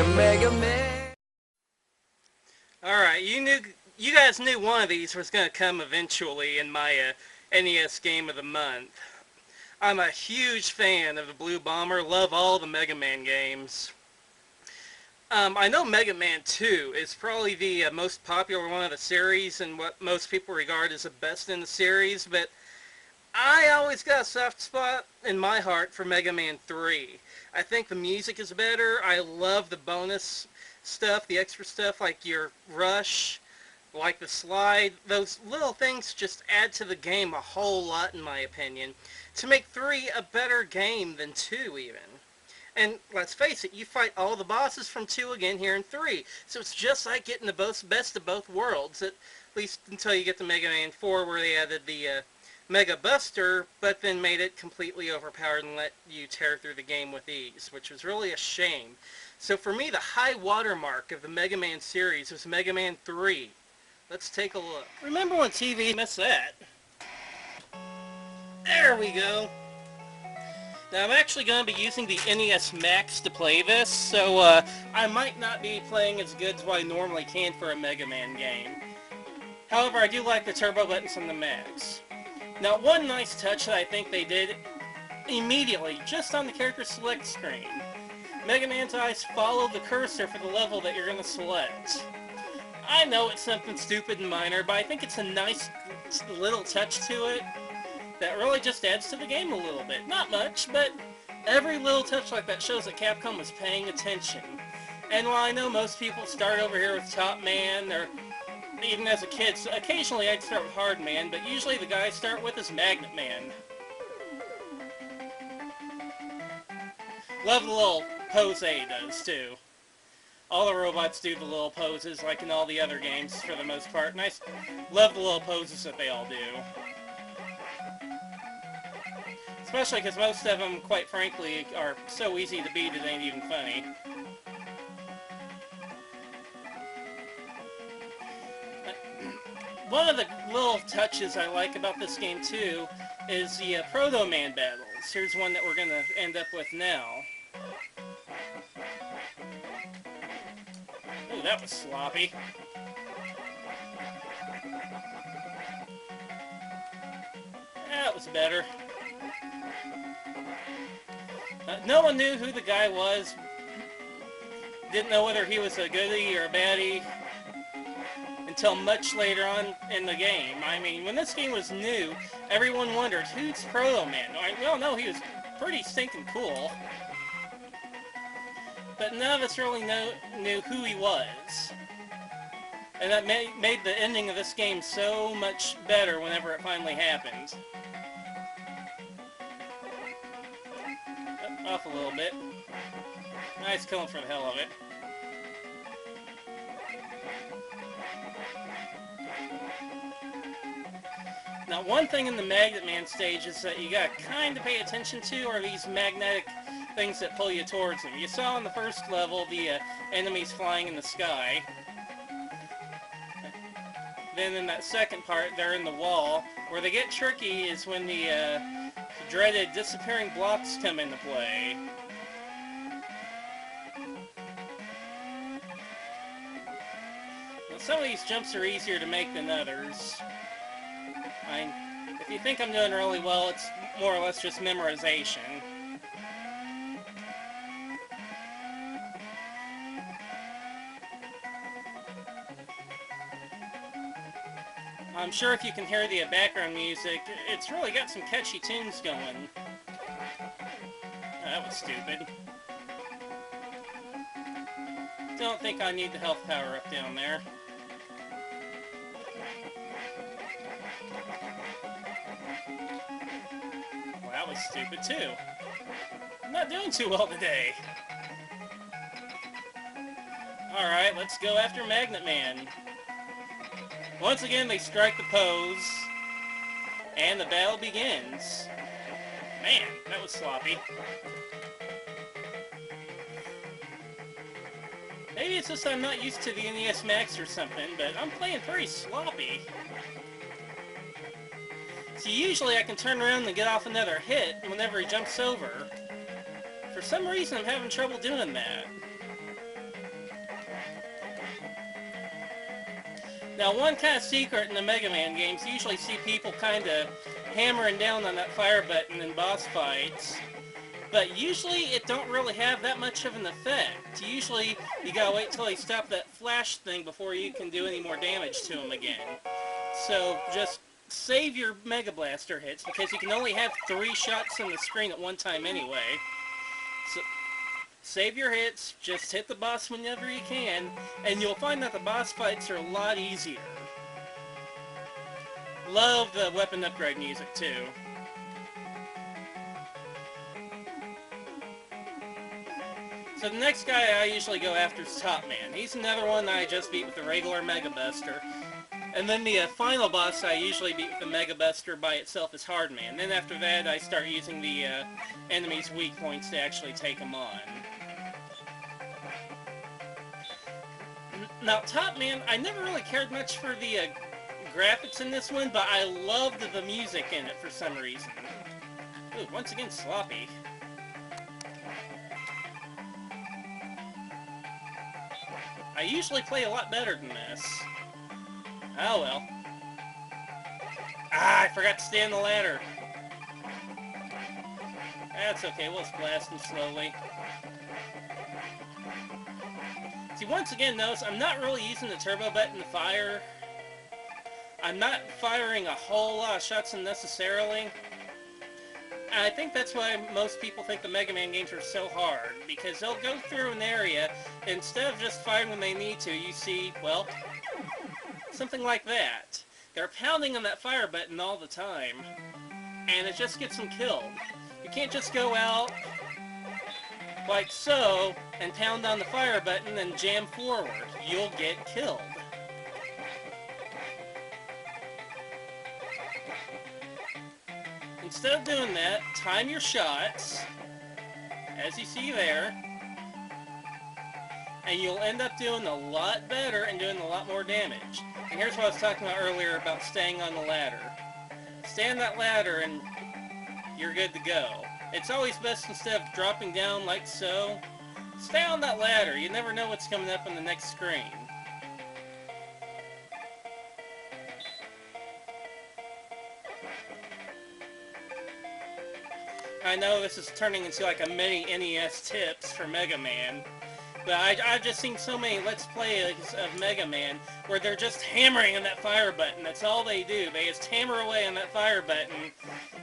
a Mega Man. Alright, you guys knew one of these was going to come eventually in my NES Game of the Month. I'm a huge fan of the Blue Bomber, love all the Mega Man games. I know Mega Man 2 is probably the most popular one of the series and what most people regard as the best in the series, but I always got a soft spot in my heart for Mega Man 3. I think the music is better. I love the bonus stuff, the extra stuff like your rush, like the slide. Those little things just add to the game a whole lot, in my opinion, to make 3 a better game than 2 even. And let's face it, you fight all the bosses from 2 again here in 3. So it's just like getting the best of both worlds, at least until you get to Mega Man 4 where they added the Mega Buster, but then made it completely overpowered and let you tear through the game with ease, which was really a shame. So for me, the high watermark of the Mega Man series was Mega Man 3. Let's take a look. Remember when TV missed that? There we go. Now I'm actually going to be using the NES Max to play this, so I might not be playing as good as what I normally can for a Mega Man game. However, I do like the turbo buttons on the Max. Now one nice touch that I think they did immediately, just on the character select screen. Mega Man's eyes follow the cursor for the level that you're going to select. I know it's something stupid and minor, but I think it's a nice little touch to it that really just adds to the game a little bit. Not much, but every little touch like that shows that Capcom was paying attention. And while I know most people start over here with Top Man, or even as a kid, so occasionally I'd start with Hard Man, but usually the guy I start with is Magnet Man. Love the little pose that he does, too. All the robots do the little poses, like in all the other games, for the most part, and I love the little poses that they all do. Especially because most of them, quite frankly, are so easy to beat it ain't even funny. One of the little touches I like about this game, too, is the Proto Man battles. Here's one that we're going to end up with now. Ooh, that was sloppy. That was better. No one knew who the guy was. Didn't know whether he was a goodie or a baddie until much later on in the game. I mean, when this game was new, everyone wondered, who's Proto Man? We all know he was pretty stinking cool. But none of us really knew who he was. And that made the ending of this game so much better whenever it finally happened. Off a little bit. Nice killing for the hell of it. Now, one thing in the Magnet Man stage is that you gotta kind of pay attention to are these magnetic things that pull you towards them. You saw in the first level the enemies flying in the sky. Then in that second part, they're in the wall. Where they get tricky is when the dreaded disappearing blocks come into play. Well, some of these jumps are easier to make than others. If you think I'm doing really well, it's more or less just memorization. I'm sure if you can hear the background music, it's really got some catchy tunes going. Oh, that was stupid. Don't think I need the health power up down there. Well, that was stupid too. I'm not doing too well today. Alright, let's go after Magnet Man. Once again, they strike the pose, and the battle begins. Man, that was sloppy. Maybe it's just I'm not used to the NES Max or something, but I'm playing pretty sloppy. See, usually I can turn around and get off another hit whenever he jumps over. For some reason, I'm having trouble doing that. Now, one kind of secret in the Mega Man games, you usually see people kind of hammering down on that fire button in boss fights. But usually it don't really have that much of an effect. Usually you gotta wait till they stop that flash thing before you can do any more damage to them again. So just save your Mega Blaster hits, because you can only have 3 shots on the screen at one time anyway. So save your hits, just hit the boss whenever you can, and you'll find that the boss fights are a lot easier. Love the weapon upgrade music too. So the next guy I usually go after is Top Man. He's another one that I just beat with the regular Mega Buster. And then the final boss I usually beat with the Mega Buster by itself is Hard Man. Then after that I start using the enemy's weak points to actually take them on. Now Top Man, I never really cared much for the graphics in this one, but I loved the music in it for some reason. Ooh, once again sloppy. I usually play a lot better than this. Oh well. Ah, I forgot to stay on the ladder. That's okay, we'll just blast him slowly. See, once again, notice I'm not really using the turbo button to fire. I'm not firing a whole lot of shots unnecessarily. And I think that's why most people think the Mega Man games are so hard, because they'll go through an area, instead of just firing when they need to, you see, well, something like that. They're pounding on that fire button all the time, and it just gets them killed. You can't just go out like so, and pound on the fire button and jam forward. You'll get killed. Instead of doing that, time your shots, as you see there, and you'll end up doing a lot better and doing a lot more damage. And here's what I was talking about earlier about staying on the ladder. Stay on that ladder and you're good to go. It's always best, instead of dropping down like so, stay on that ladder. You never know what's coming up on the next screen. I know this is turning into like a mini NES tips for Mega Man, but I've just seen so many Let's Plays of Mega Man where they're just hammering on that fire button. That's all they do. They just hammer away on that fire button,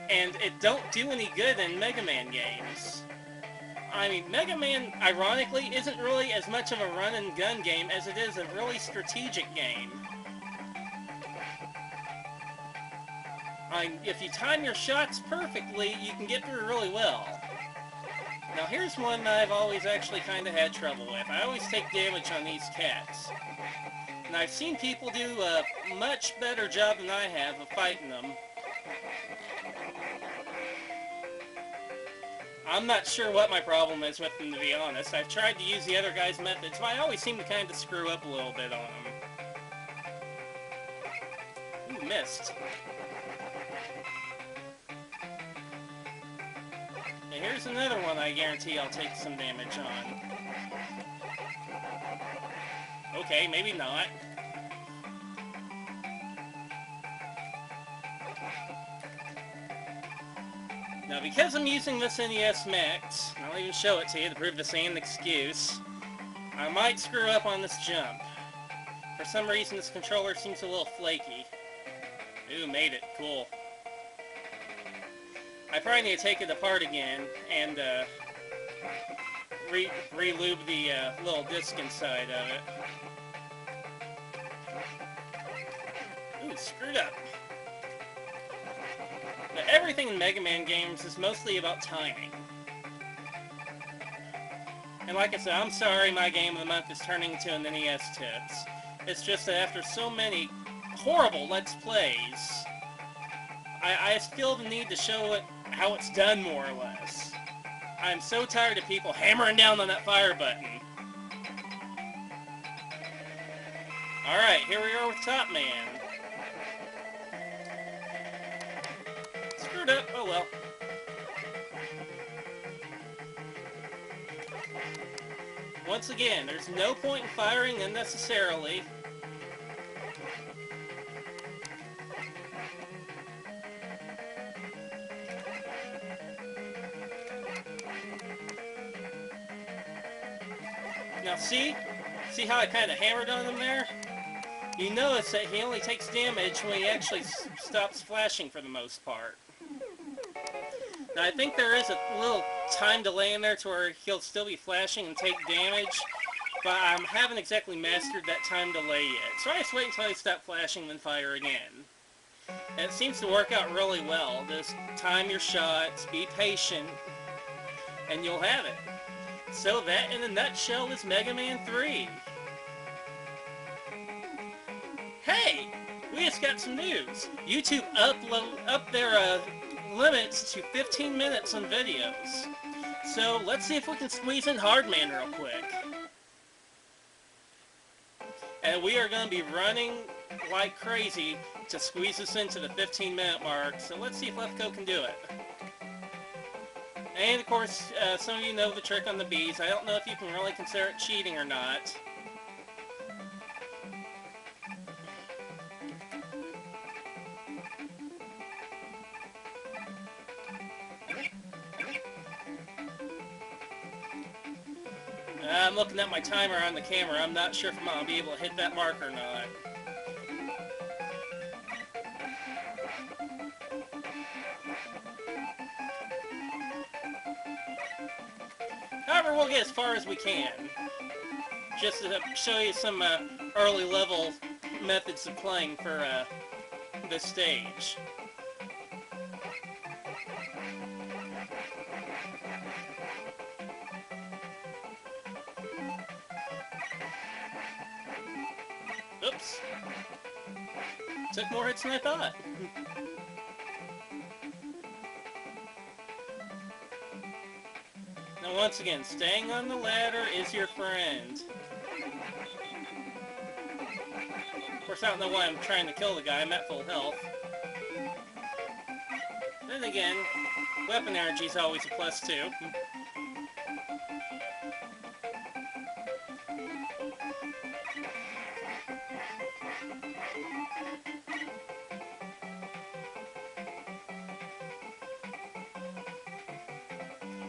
and it don't do any good in Mega Man games. I mean, Mega Man, ironically, isn't really as much of a run-and-gun game as it is a really strategic game. If you time your shots perfectly, you can get through really well. Now here's one that I've always actually kind of had trouble with. I always take damage on these cats. And I've seen people do a much better job than I have of fighting them. I'm not sure what my problem is with them, to be honest. I've tried to use the other guy's methods, but I always seem to kind of screw up a little bit on them. Ooh, missed. And here's another one I guarantee I'll take some damage on. Okay, maybe not. Now, because I'm using this NES Mix, and I'll even show it to you to prove this ain't an excuse, I might screw up on this jump. For some reason, this controller seems a little flaky. Ooh, made it. Cool. I probably need to take it apart again and re-lube the little disc inside of it. Ooh, screwed up. But everything in Mega Man games is mostly about timing. And like I said, I'm sorry my game of the month is turning into an NES Tips. It's just that after so many horrible Let's Plays, I feel the need to show it how it's done, more or less. I'm so tired of people hammering down on that fire button. Alright, here we are with Top Man. Screwed up, oh well. Once again, there's no point in firing unnecessarily. Now see how I kind of hammered on him there? You notice that he only takes damage when he actually stops flashing for the most part. Now I think there is a little time delay in there to where he'll still be flashing and take damage, but I haven't exactly mastered that time delay yet. So I just wait until he stops flashing and then fire again. And it seems to work out really well. Just time your shots, be patient, and you'll have it. So that, in a nutshell, is Mega Man 3. Hey! We just got some news. YouTube up their limits to 15 minutes on videos. So let's see if we can squeeze in Hardman real quick. And we are going to be running like crazy to squeeze us into the 15-minute mark. So let's see if Leftco can do it. And of course, some of you know the trick on the bees. I don't know if you can really consider it cheating or not. I'm looking at my timer on the camera. I'm not sure if I'm going to be able to hit that mark or not. However, we'll get as far as we can. Just to show you some early level methods of playing for this stage. Oops. Took more hits than I thought. Now once again, staying on the ladder is your friend. Of course, I don't know why I'm trying to kill the guy. I'm at full health. Then again, weapon energy is always a plus too.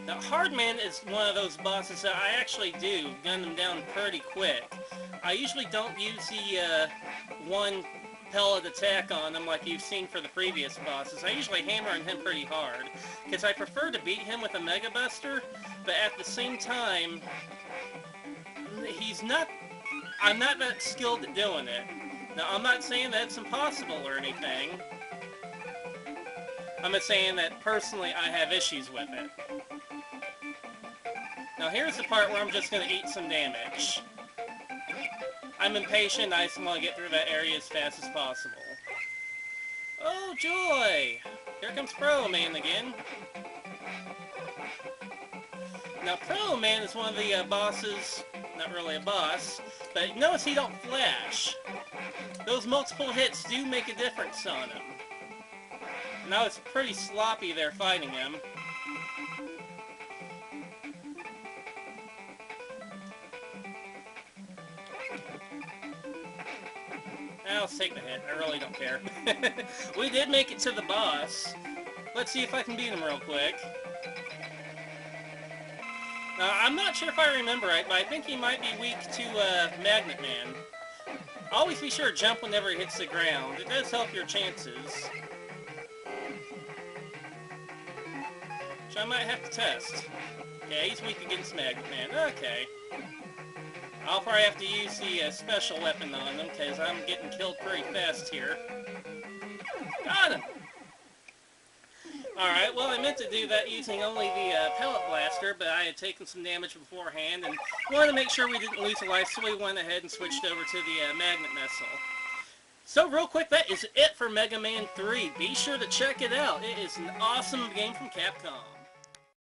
Now, Hardman is one of those bosses that I actually do gun them down pretty quick. I usually don't use the one pellet attack on him like you've seen for the previous bosses. I usually hammer on him pretty hard, because I prefer to beat him with a Mega Buster, but at the same time, I'm not that skilled at doing it. Now, I'm not saying that it's impossible or anything. I'm just saying that personally I have issues with it. Now here's the part where I'm just going to eat some damage. I'm impatient, I just want to get through that area as fast as possible. Oh joy! Here comes Pro Man again. Now Pro Man is one of the bosses, not really a boss, but notice he don't flash. Those multiple hits do make a difference on him. Now it's pretty sloppy there fighting him. I'll take the hit. I really don't care. We did make it to the boss. Let's see if I can beat him real quick. Now, I'm not sure if I remember right, but I think he might be weak to Magnet Man. Always be sure to jump whenever he hits the ground. It does help your chances. Which I might have to test. Yeah, he's weak against Magnet Man. Okay. I'll probably have to use the special weapon on him, because I'm getting killed pretty fast here. Got him! Alright, well I meant to do that using only the pellet blaster, but I had taken some damage beforehand, and wanted to make sure we didn't lose a life, so we went ahead and switched over to the magnet missile. So real quick, that is it for Mega Man 3. Be sure to check it out. It is an awesome game from Capcom.